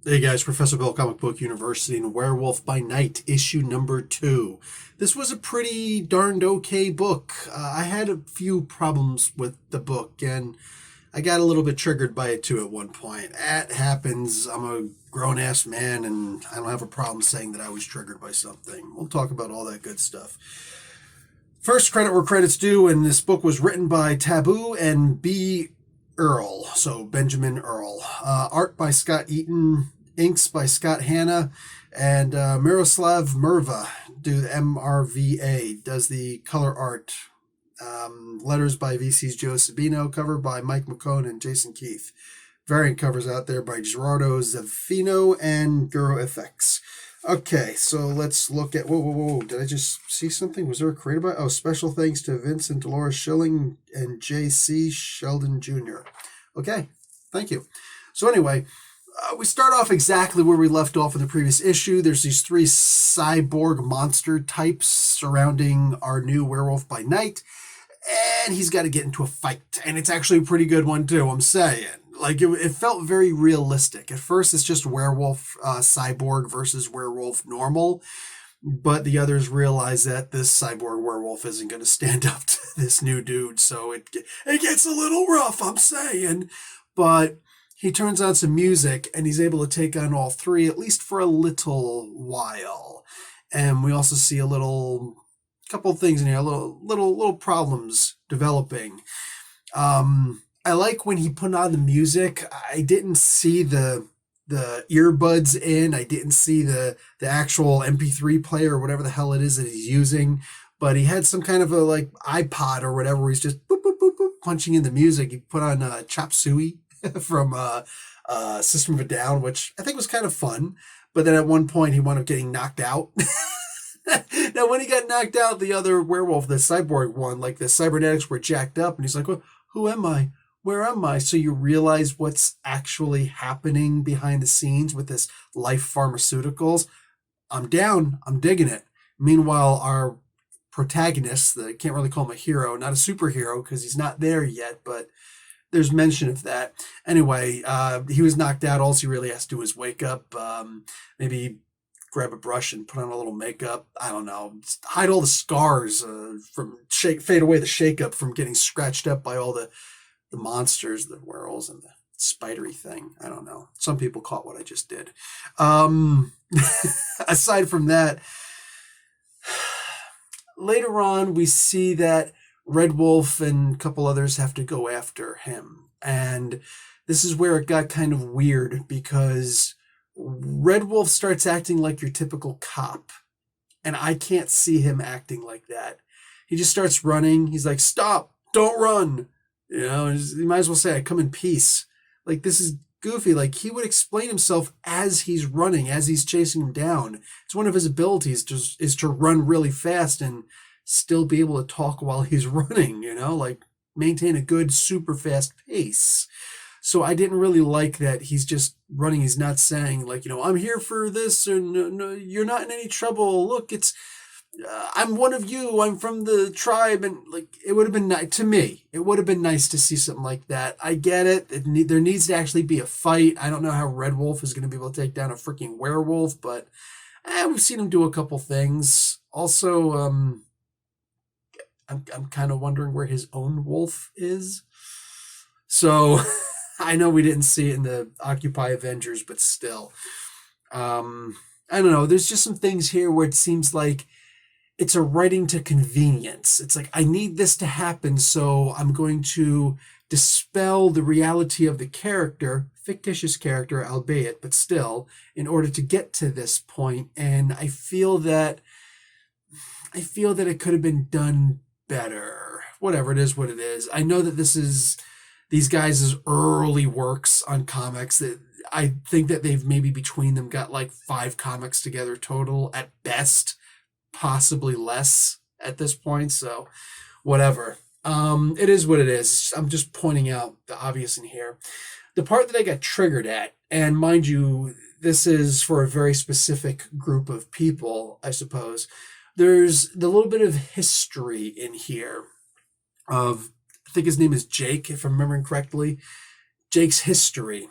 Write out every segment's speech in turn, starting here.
Hey guys, Professor Bill, Comic Book University, and Werewolf by Night, issue number 2. This was a pretty darned okay book. I had a few problems with the book, and I got a little bit triggered by it too at one point. That happens. I'm a grown ass man, and I don't have a problem saying that I was triggered by something. We'll talk about all that good stuff. First, credit where credit's due, and this book was written by Taboo and B. Earl, so Benjamin Earl. Art by Scott Eaton, inks by Scott Hanna, and Miroslav Merva do the MRVA, does the color art. Letters by VC's Joe Sabino, cover by Mike McCone and Jason Keith. Variant covers out there by Gerardo Zavino and Guro FX. Okay, so let's look at... Whoa. Did I just see something? Was there a creator by... Oh, special thanks to Vince and Dolores Schilling and J.C. Sheldon Jr. Okay, thank you. So anyway, we start off exactly where we left off in the previous issue. There's these 3 cyborg monster types surrounding our new Werewolf by Night, and he's got to get into a fight. And it's actually a pretty good one, too, I'm saying. Like, it felt very realistic. At first, it's just werewolf cyborg versus werewolf normal. But the others realize that this cyborg werewolf isn't going to stand up to this new dude. So it gets a little rough, I'm saying. But he turns on some music, and he's able to take on all 3, at least for a little while. And we also see a couple of things in here, little problems developing. I like when he put on the music. I didn't see the earbuds in. I didn't see the actual MP3 player or whatever the hell it is that he's using. But he had some kind of a like iPod or whatever where he's just boop, boop, boop, boop, punching in the music. He put on Chop Suey from System of a Down, which I think was kind of fun. But then at one point he wound up getting knocked out. Now, when he got knocked out, the other werewolf, the cyborg one, like the cybernetics were jacked up. And he's like, well, who am I? Where am I? So you realize what's actually happening behind the scenes with this Life Pharmaceuticals. I'm down. I'm digging it. Meanwhile, our protagonist, I can't really call him a hero, not a superhero because he's not there yet, but there's mention of that. Anyway, he was knocked out. All he really has to do is wake up, maybe grab a brush and put on a little makeup. I don't know. Hide all the scars fade away the shakeup from getting scratched up by all the monsters, the werewolves, and the spidery thing. I don't know. Some people caught what I just did. Aside from that, later on, we see that Red Wolf and a couple others have to go after him. And this is where it got kind of weird because Red Wolf starts acting like your typical cop. And I can't see him acting like that. He just starts running. He's like, stop, don't run. You know, you might as well say, I come in peace. Like, this is goofy. Like, he would explain himself as he's running, as he's chasing him down. It's one of his abilities is to run really fast and still be able to talk while he's running, you know, like maintain a good, super fast pace. So I didn't really like that he's just running. He's not saying, like, you know, I'm here for this, or no, you're not in any trouble. Look, I'm one of you. I'm from the tribe. And like, it would have been nice to me. It would have been nice to see something like that. I get it. There needs to actually be a fight. I don't know how Red Wolf is going to be able to take down a freaking werewolf, but we've seen him do a couple things. Also, I'm kind of wondering where his own wolf is. So I know we didn't see it in the Occupy Avengers, but still, I don't know. There's just some things here where it seems like it's a writing to convenience. It's like, I need this to happen, so I'm going to dispel the reality of the character, fictitious character, albeit, but still, in order to get to this point. And I feel that it could have been done better. Whatever it is, what it is. I know that this is these guys' early works on comics. That I think that they've maybe between them got like 5 comics together total at best. Possibly less at this point, so whatever. It is what it is. I'm just pointing out the obvious in here. The part that I got triggered at, and mind you, this is for a very specific group of people, I suppose. There's the little bit of history in here of, I think his name is Jake, if I'm remembering correctly, Jake's history.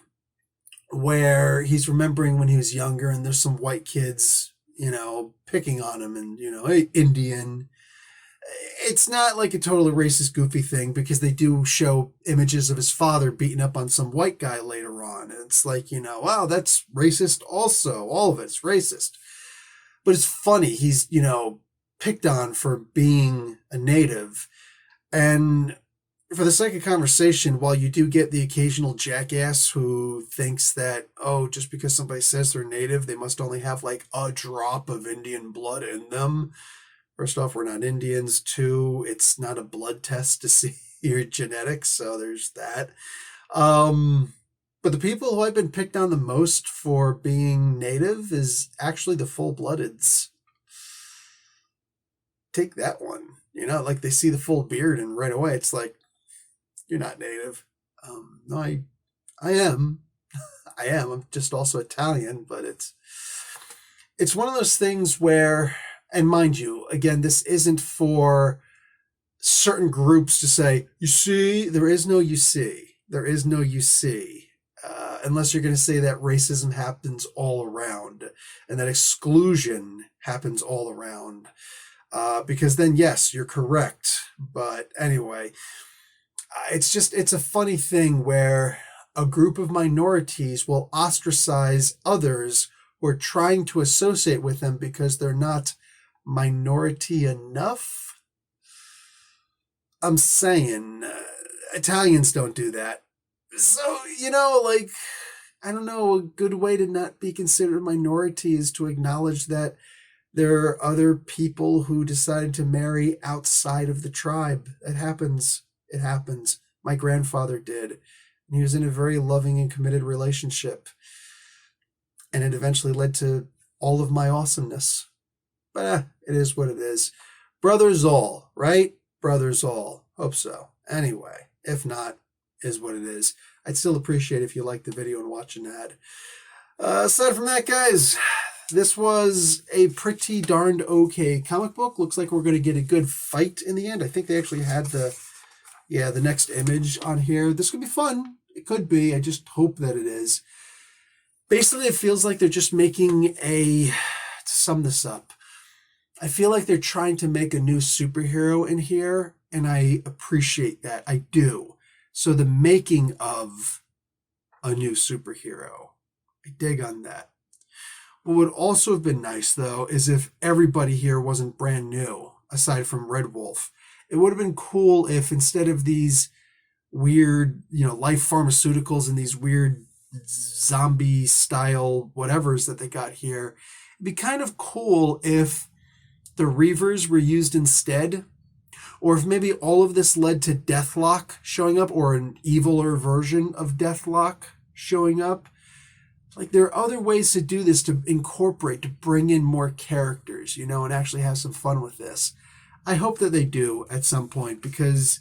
where he's remembering when he was younger and there's some white kids, picking on him and, hey, Indian. It's not like a totally racist, goofy thing because they do show images of his father beating up on some white guy later on. And it's like, wow, that's racist also. All of it's racist. But it's funny. He's, picked on for being a native. And for the sake of conversation, while you do get the occasional jackass who thinks that, oh, just because somebody says they're native, they must only have like a drop of Indian blood in them. First off, we're not Indians. Two, it's not a blood test to see your genetics, so there's that. But the people who I've been picked on the most for being native is actually the full-bloodeds. Take that one. Like they see the full beard and right away it's like, you're not native. No, I am. I am. I'm just also Italian, but it's one of those things where, and mind you, again, this isn't for certain groups to say, you see, there is no you see. There is no you see. Unless you're going to say that racism happens all around and that exclusion happens all around. Because then, yes, you're correct. But anyway, it's a funny thing where a group of minorities will ostracize others who are trying to associate with them because they're not minority enough. I'm saying Italians don't do that. So, like, I don't know, a good way to not be considered a minority is to acknowledge that there are other people who decided to marry outside of the tribe. It happens. It happens. My grandfather did. And he was in a very loving and committed relationship. And it eventually led to all of my awesomeness. But it is what it is. Brothers all, right? Brothers all. Hope so. Anyway, if not, is what it is. I'd still appreciate if you liked the video and watch an ad. Aside from that, guys, this was a pretty darned okay comic book. Looks like we're going to get a good fight in the end. I think they actually had the next image on here. This could be fun. It could be. I just hope that it is. Basically, it feels like they're just making to sum this up, I feel like they're trying to make a new superhero in here, and I appreciate that. I do. So the making of a new superhero. I dig on that. What would also have been nice, though, is if everybody here wasn't brand new, aside from Red Wolf. It would have been cool if instead of these weird, life pharmaceuticals and these weird zombie-style whatevers that they got here, it'd be kind of cool if the Reavers were used instead. Or if maybe all of this led to Deathlock showing up, or an eviler version of Deathlock showing up. Like, there are other ways to do this, to incorporate, to bring in more characters, and actually have some fun with this. I hope that they do at some point, because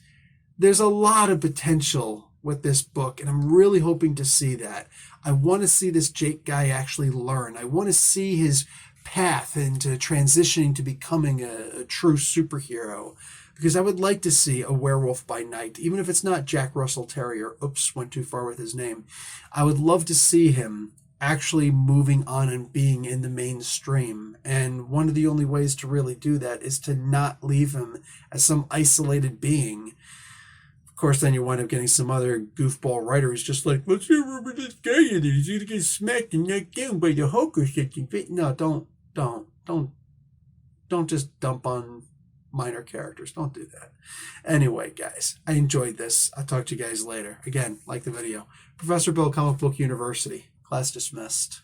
there's a lot of potential with this book, and I'm really hoping to see that. I want to see this Jake guy actually learn. I want to see his path into transitioning to becoming a true superhero. Because I would like to see a Werewolf by Night, even if it's not Jack Russell Terrier. Oops, went too far with his name. I would love to see him actually moving on and being in the mainstream. And one of the only ways to really do that is to not leave him as some isolated being. Of course, then you wind up getting some other goofball writer who's just like, let's remember this guy in there. He's going to get smacked and knocked down by the Hulk or something. No, don't just dump on minor characters. Don't do that. Anyway, guys, I enjoyed this. I'll talk to you guys later. Again, like the video. Professor Bill, Comic Book University. Class dismissed.